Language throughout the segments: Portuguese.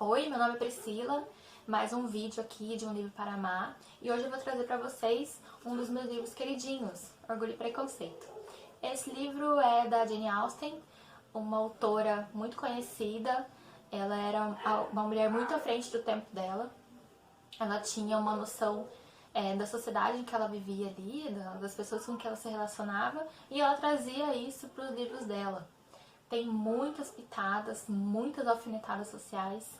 Oi, meu nome é Priscila, mais um vídeo aqui de Um Livro para Amar, e hoje eu vou trazer para vocês um dos meus livros queridinhos, Orgulho e Preconceito. Esse livro é da Jane Austen, uma autora muito conhecida. Ela era uma mulher muito à frente do tempo dela. Ela tinha uma noção da sociedade em que ela vivia ali, das pessoas com que ela se relacionava, e ela trazia isso para os livros dela. Tem muitas pitadas, muitas alfinetadas sociais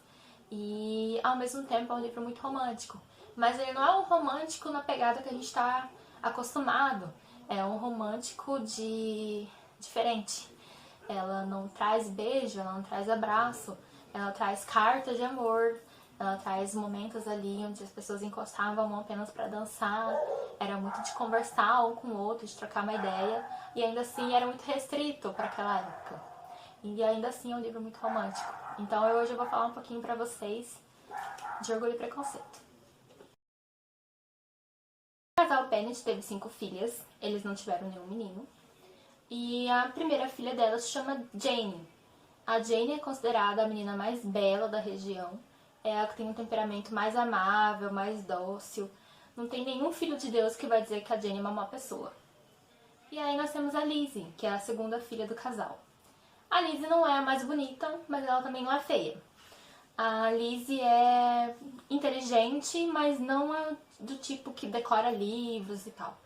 e ao mesmo tempo é um livro muito romântico. Mas ele não é um romântico na pegada que a gente está acostumado. É um romântico diferente. Ela não traz beijo, ela não traz abraço, ela traz cartas de amor, ela traz momentos ali onde as pessoas encostavam a mão apenas para dançar. Era muito de conversar um com o outro, de trocar uma ideia, e ainda assim era muito restrito para aquela época. E ainda assim é um livro muito romântico. Então hoje eu vou falar um pouquinho pra vocês de Orgulho e Preconceito. O casal Bennet teve 5 filhas, eles não tiveram nenhum menino. E a primeira filha dela se chama Jane. A Jane é considerada a menina mais bela da região. É a que tem um temperamento mais amável, mais dócil. Não tem nenhum filho de Deus que vai dizer que a Jane é uma má pessoa. E aí nós temos a Lizzie, que é a segunda filha do casal. A Lizzie não é a mais bonita, mas ela também não é feia. A Lizzie é inteligente, mas não é do tipo que decora livros e tal.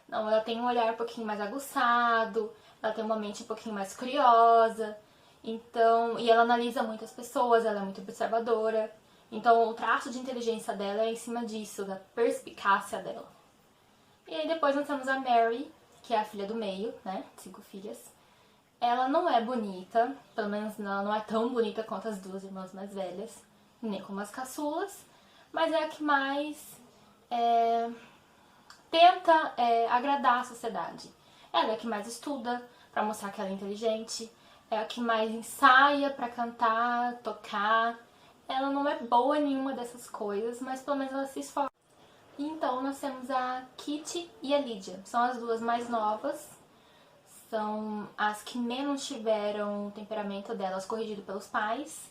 Não, ela tem um olhar um pouquinho mais aguçado, ela tem uma mente um pouquinho mais curiosa, então, e ela analisa muitas pessoas, ela é muito observadora. Então o traço de inteligência dela é em cima disso, da perspicácia dela. E aí depois nós temos a Mary, que é a filha do meio, né? 5 filhas. Ela não é bonita, pelo menos ela não é tão bonita quanto as duas irmãs mais velhas, nem como as caçulas, mas é a que mais tenta agradar a sociedade. Ela é a que mais estuda para mostrar que ela é inteligente, é a que mais ensaia para cantar, tocar. Ela não é boa em nenhuma dessas coisas, mas pelo menos ela se esforça. Então nós temos a Kitty e a Lydia, são as duas mais novas. São as que menos tiveram o temperamento delas corrigido pelos pais.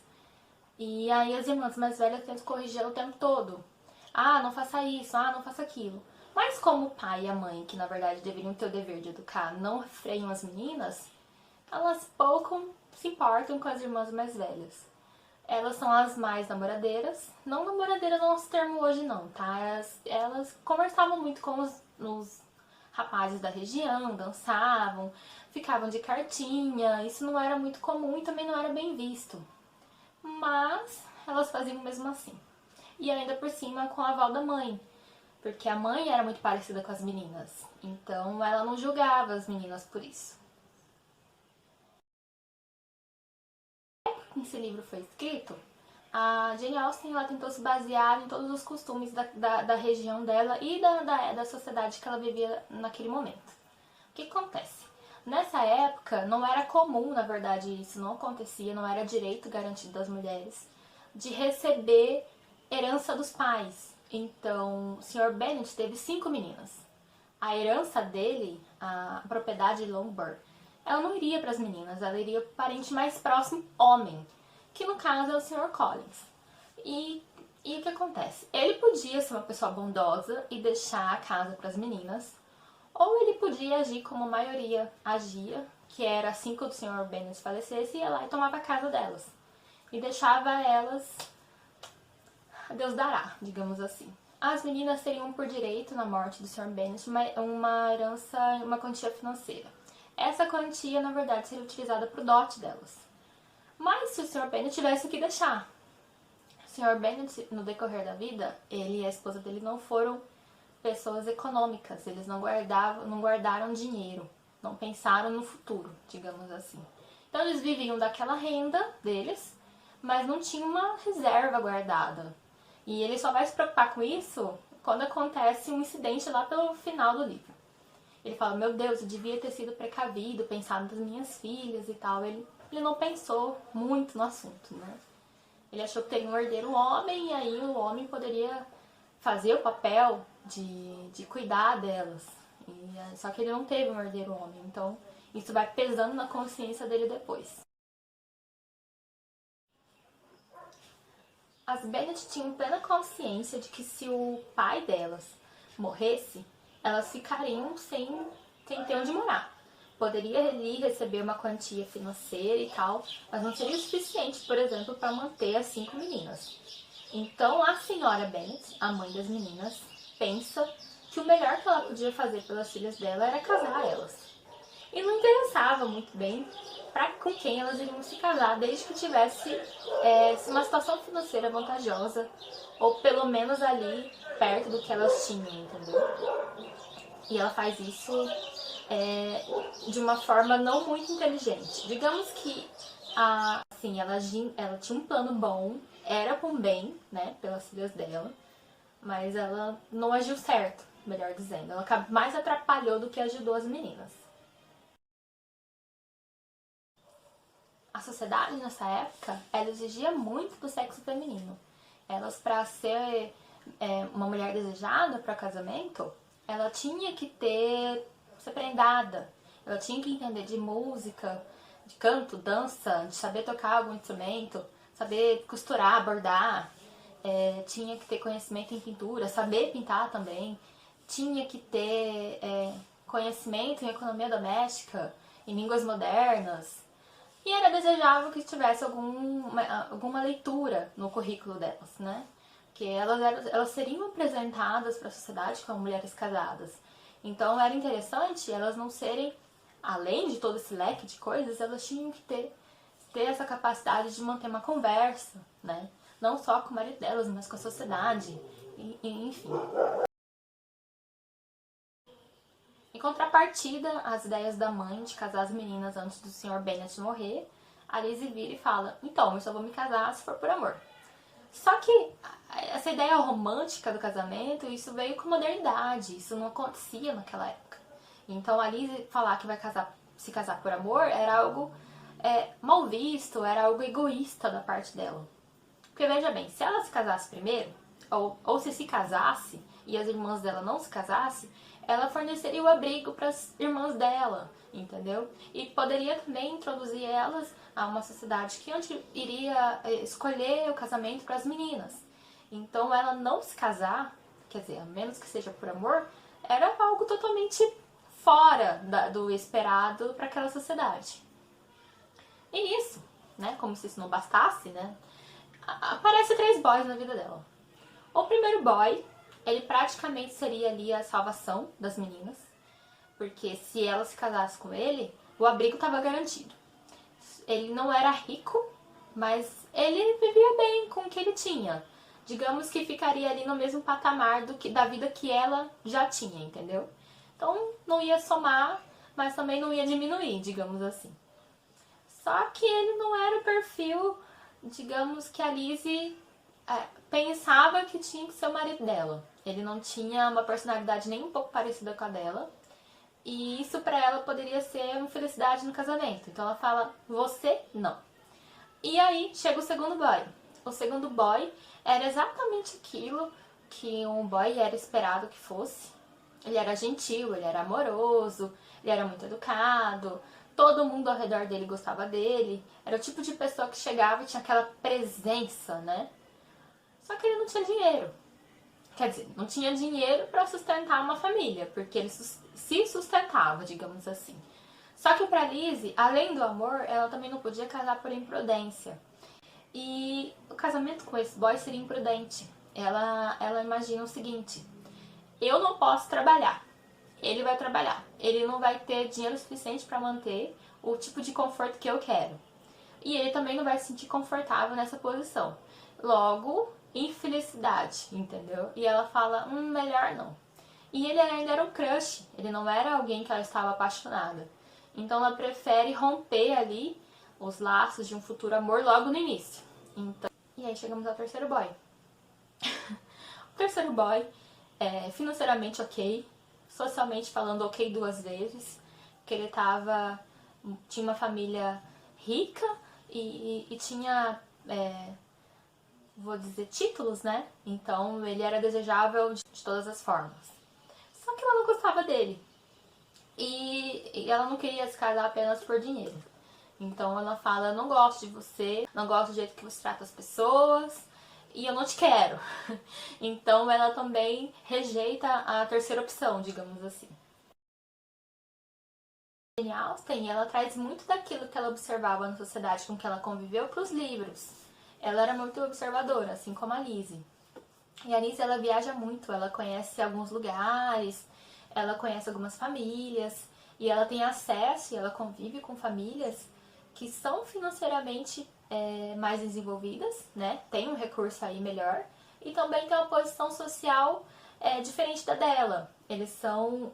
E aí as irmãs mais velhas tentam corrigir ela o tempo todo. Ah, não faça isso, ah, não faça aquilo. Mas como o pai e a mãe, que na verdade deveriam ter o dever de educar, não freiam as meninas, elas pouco se importam com as irmãs mais velhas. Elas são as mais namoradeiras. Não namoradeiras no nosso termo hoje não, tá? Elas conversavam muito com os rapazes da região, dançavam, ficavam de cartinha. Isso não era muito comum e também não era bem visto. Mas elas faziam mesmo assim. E ainda por cima com a aval da mãe, porque a mãe era muito parecida com as meninas. Então ela não julgava as meninas por isso. Esse livro foi escrito, a Jane Austen ela tentou se basear em todos os costumes da região dela e da sociedade que ela vivia naquele momento. O que acontece? Nessa época não era comum, na verdade isso não acontecia, não era direito garantido das mulheres, de receber herança dos pais. Então o Sr. Bennet teve 5 meninas. A herança dele, a propriedade de Longbourn, ela não iria para as meninas, ela iria para o parente mais próximo, homem, que no caso é o Sr. Collins. E o que acontece? Ele podia ser uma pessoa bondosa e deixar a casa para as meninas, ou ele podia agir como a maioria agia, que era assim que o Sr. Bennet falecesse, ia lá e tomava a casa delas. E deixava elas, Deus dará, digamos assim. As meninas teriam por direito, na morte do Sr. Bennet, uma herança, uma quantia financeira. Essa quantia, na verdade, seria utilizada para o dote delas. Mas se o Sr. Bennet tivesse que deixar. O Sr. Bennet, no decorrer da vida, ele e a esposa dele não foram pessoas econômicas. Eles não guardaram dinheiro, não pensaram no futuro, digamos assim. Então eles viviam daquela renda deles, mas não tinham uma reserva guardada. E ele só vai se preocupar com isso quando acontece um incidente lá pelo final do livro. Ele fala, meu Deus, eu devia ter sido precavido, pensado nas minhas filhas e tal. Ele não pensou muito no assunto, né? Ele achou que teria um herdeiro homem e aí o homem poderia fazer o papel de cuidar delas. Só que ele não teve um herdeiro homem, então isso vai pesando na consciência dele depois. As Bennet tinham plena consciência de que se o pai delas morresse, elas ficariam sem ter onde morar. Poderia ali receber uma quantia financeira e tal, mas não seria o suficiente, por exemplo, para manter as 5 meninas. Então a senhora Bennet, a mãe das meninas, pensa que o melhor que ela podia fazer pelas filhas dela era casar elas. E não interessava muito bem com quem elas iriam se casar, desde que tivesse uma situação financeira vantajosa, ou pelo menos ali perto do que elas tinham, entendeu? E ela faz isso de uma forma não muito inteligente. Digamos que assim, ela tinha um plano bom, era para um bem, né, pelas filhas dela, mas ela não agiu certo, melhor dizendo. Ela mais atrapalhou do que ajudou as meninas. A sociedade nessa época, ela exigia muito do sexo feminino. Elas, para ser uma mulher desejada para casamento, ela tinha que ser prendada, ela tinha que entender de música, de canto, dança, de saber tocar algum instrumento, saber costurar, bordar, tinha que ter conhecimento em pintura, saber pintar também, tinha que ter conhecimento em economia doméstica, em línguas modernas. E era desejável que tivesse alguma leitura no currículo delas, né? Que elas seriam apresentadas para a sociedade como mulheres casadas. Então era interessante elas não serem, além de todo esse leque de coisas, elas tinham que ter essa capacidade de manter uma conversa, né? Não só com o marido delas, mas com a sociedade, enfim. Em contrapartida, às ideias da mãe de casar as meninas antes do Sr. Bennet morrer, a Lizzie vira e fala: então, eu só vou me casar se for por amor. Só que essa ideia romântica do casamento, isso veio com modernidade, isso não acontecia naquela época. Então a Lizzie falar que vai se casar por amor era algo mal visto, era algo egoísta da parte dela. Porque veja bem, se ela se casasse primeiro, ou se casasse e as irmãs dela não se casassem, ela forneceria o abrigo para as irmãs dela, entendeu? E poderia também introduzir elas a uma sociedade que iria escolher o casamento para as meninas. Então ela não se casar, quer dizer, a menos que seja por amor, era algo totalmente fora do esperado para aquela sociedade. E isso, né, como se isso não bastasse, né, aparece 3 boys na vida dela. O primeiro boy, ele praticamente seria ali a salvação das meninas, porque se ela se casasse com ele, o abrigo estava garantido. Ele não era rico, mas ele vivia bem com o que ele tinha. Digamos que ficaria ali no mesmo patamar da vida que ela já tinha, entendeu? Então não ia somar, mas também não ia diminuir, digamos assim. Só que ele não era o perfil, digamos, que a Lizzie pensava que tinha que ser o marido dela. Ele não tinha uma personalidade nem um pouco parecida com a dela. E isso pra ela poderia ser uma felicidade no casamento. Então ela fala: você não. E aí chega o segundo boy. O segundo boy era exatamente aquilo que um boy era esperado que fosse. Ele era gentil, ele era amoroso, ele era muito educado, todo mundo ao redor dele gostava dele. Era o tipo de pessoa que chegava e tinha aquela presença, né? Só que ele não tinha dinheiro. Quer dizer, não tinha dinheiro para sustentar uma família, porque ele se sustentava, digamos assim. Só que pra Lizzie, além do amor, ela também não podia casar por imprudência. E o casamento com esse boy seria imprudente. Ela imagina o seguinte: eu não posso trabalhar, ele vai trabalhar. Ele não vai ter dinheiro suficiente para manter o tipo de conforto que eu quero. E ele também não vai se sentir confortável nessa posição. Logo, infelicidade, entendeu? E ela fala: melhor não. E ele ainda era um crush, ele não era alguém que ela estava apaixonada. Então ela prefere romper ali os laços de um futuro amor logo no início. Então, e aí chegamos ao terceiro boy. O terceiro boy é financeiramente ok, socialmente falando ok 2 vezes, que ele tinha uma família rica e tinha, vou dizer, títulos, né? Então ele era desejável de todas as formas. Só que ela não gostava dele. E ela não queria se casar apenas por dinheiro. Então ela fala: eu não gosto de você, não gosto do jeito que você trata as pessoas, e eu não te quero. Então ela também rejeita a terceira opção, digamos assim. Jane Austen, ela traz muito daquilo que ela observava na sociedade com que ela conviveu para os livros. Ela era muito observadora, assim como a Lizzie. E a Lizzie, ela viaja muito, ela conhece alguns lugares, ela conhece algumas famílias, e ela tem acesso, e ela convive com famílias que são financeiramente mais desenvolvidas, né? Tem um recurso aí melhor, e também tem uma posição social diferente da dela. Eles são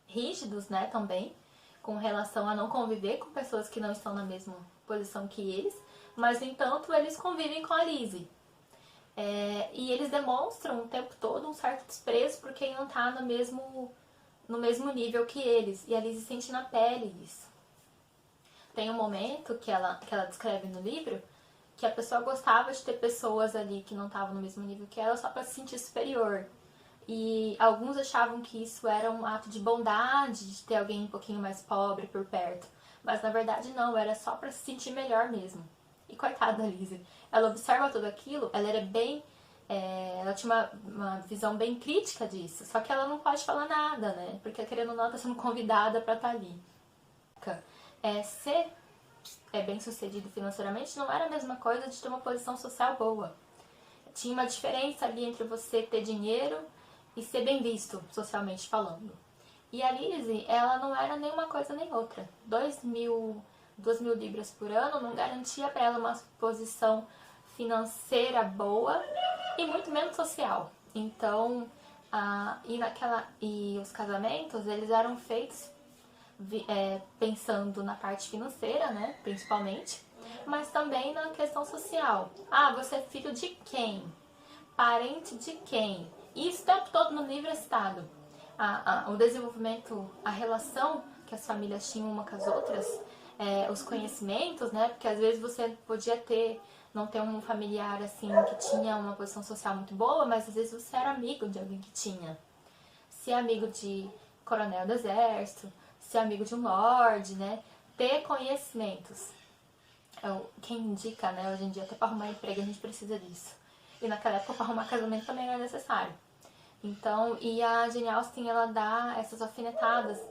rígidos, né, também, com relação a não conviver com pessoas que não estão na mesma posição que eles, mas, no entanto, eles convivem com a Lizzie. E eles demonstram o tempo todo um certo desprezo por quem não está no mesmo nível que eles. E a Lizzie sente na pele isso. Tem um momento que ela descreve no livro que a pessoa gostava de ter pessoas ali que não estavam no mesmo nível que ela só para se sentir superior. E alguns achavam que isso era um ato de bondade, de ter alguém um pouquinho mais pobre por perto. Mas na verdade não, era só para se sentir melhor mesmo. E coitada da Lizzie, ela observa tudo aquilo, ela era bem... ela tinha uma visão bem crítica disso, só que ela não pode falar nada, né? Porque querendo ou não, tá sendo convidada pra estar ali. Ser bem sucedido financeiramente não era a mesma coisa de ter uma posição social boa. Tinha uma diferença ali entre você ter dinheiro e ser bem visto, socialmente falando. E a Lizzie, ela não era nem uma coisa nem outra. 2.000 libras por ano não garantia para ela uma posição financeira boa e muito menos social. Então, e os casamentos, eles eram feitos pensando na parte financeira, né, principalmente, mas também na questão social. Ah, você é filho de quem? Parente de quem? Isso o tempo todo no livro é citado. O desenvolvimento, a relação que as famílias tinham uma com as outras, os conhecimentos, né? Porque às vezes você podia não ter um familiar assim que tinha uma posição social muito boa, mas às vezes você era amigo de alguém que tinha. Se é amigo de coronel do exército, se é amigo de um lorde, né? Ter conhecimentos. Quem indica, né? Hoje em dia, até para arrumar emprego a gente precisa disso. E naquela época, para arrumar casamento também era necessário. Então, e a Jane Austen, ela dá essas alfinetadas,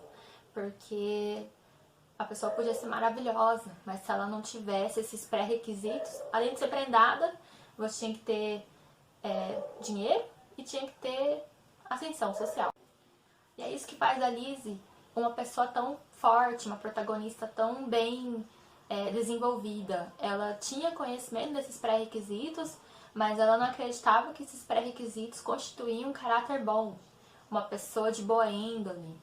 porque a pessoa podia ser maravilhosa, mas se ela não tivesse esses pré-requisitos, além de ser prendada, você tinha que ter dinheiro e tinha que ter ascensão social. E é isso que faz a Lizzie uma pessoa tão forte, uma protagonista tão bem desenvolvida. Ela tinha conhecimento desses pré-requisitos, mas ela não acreditava que esses pré-requisitos constituíam um caráter bom, uma pessoa de boa índole,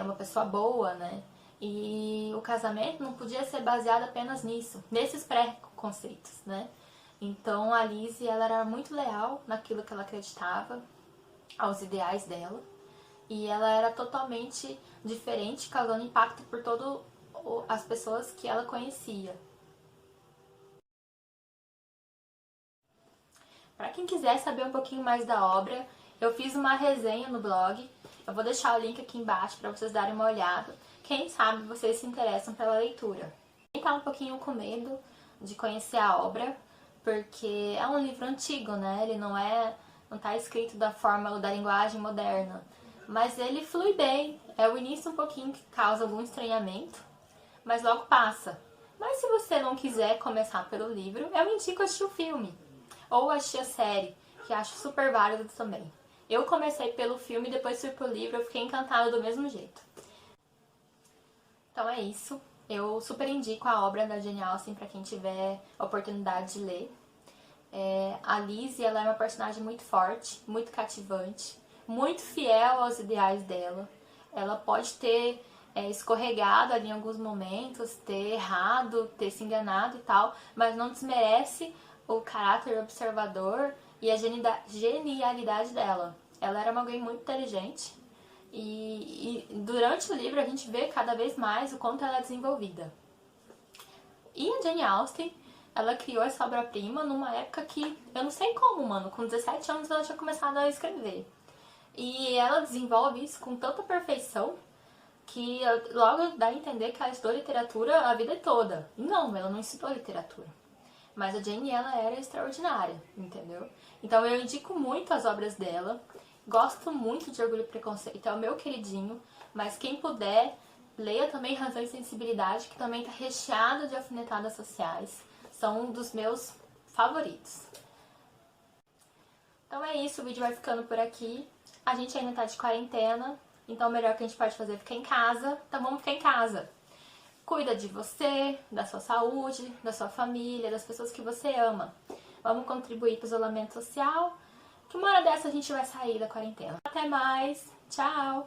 uma pessoa boa, né? E o casamento não podia ser baseado apenas nisso, nesses pré-conceitos, né? Então a Lizzie, ela era muito leal naquilo que ela acreditava, aos ideais dela, e ela era totalmente diferente, causando impacto por todas as pessoas que ela conhecia. Para quem quiser saber um pouquinho mais da obra, eu fiz uma resenha no blog. Eu vou deixar o link aqui embaixo para vocês darem uma olhada. Quem sabe vocês se interessam pela leitura. Quem tá um pouquinho com medo de conhecer a obra, porque é um livro antigo, né? Ele não tá escrito da forma da linguagem moderna, mas ele flui bem. É o início um pouquinho que causa algum estranhamento, mas logo passa. Mas se você não quiser começar pelo livro, eu indico assistir o filme. Ou assistir a série, que acho super válido também. Eu comecei pelo filme, depois fui pro livro, eu fiquei encantada do mesmo jeito. Então é isso. Eu super indico a obra da Jane Austen para quem tiver a oportunidade de ler. A Lizzie, ela é uma personagem muito forte, muito cativante, muito fiel aos ideais dela. Ela pode ter escorregado ali em alguns momentos, ter errado, ter se enganado e tal, mas não desmerece o caráter observador e a genialidade dela. Ela era uma alguém muito inteligente e durante o livro a gente vê cada vez mais o quanto ela é desenvolvida. E a Jane Austen, ela criou essa obra-prima numa época que, eu não sei como, mano, com 17 anos ela tinha começado a escrever. E ela desenvolve isso com tanta perfeição que logo dá a entender que ela estudou literatura a vida toda. Não, ela não estudou literatura. Mas a Jane, ela era extraordinária, entendeu? Então eu indico muito as obras dela. Gosto muito de Orgulho e Preconceito, é o meu queridinho. Mas quem puder, leia também Razão e Sensibilidade, que também tá recheado de alfinetadas sociais. São um dos meus favoritos. Então é isso, o vídeo vai ficando por aqui. A gente ainda tá de quarentena, então o melhor que a gente pode fazer é ficar em casa. Então vamos ficar em casa. Cuida de você, da sua saúde, da sua família, das pessoas que você ama. Vamos contribuir para o isolamento social, que uma hora dessa a gente vai sair da quarentena. Até mais, tchau!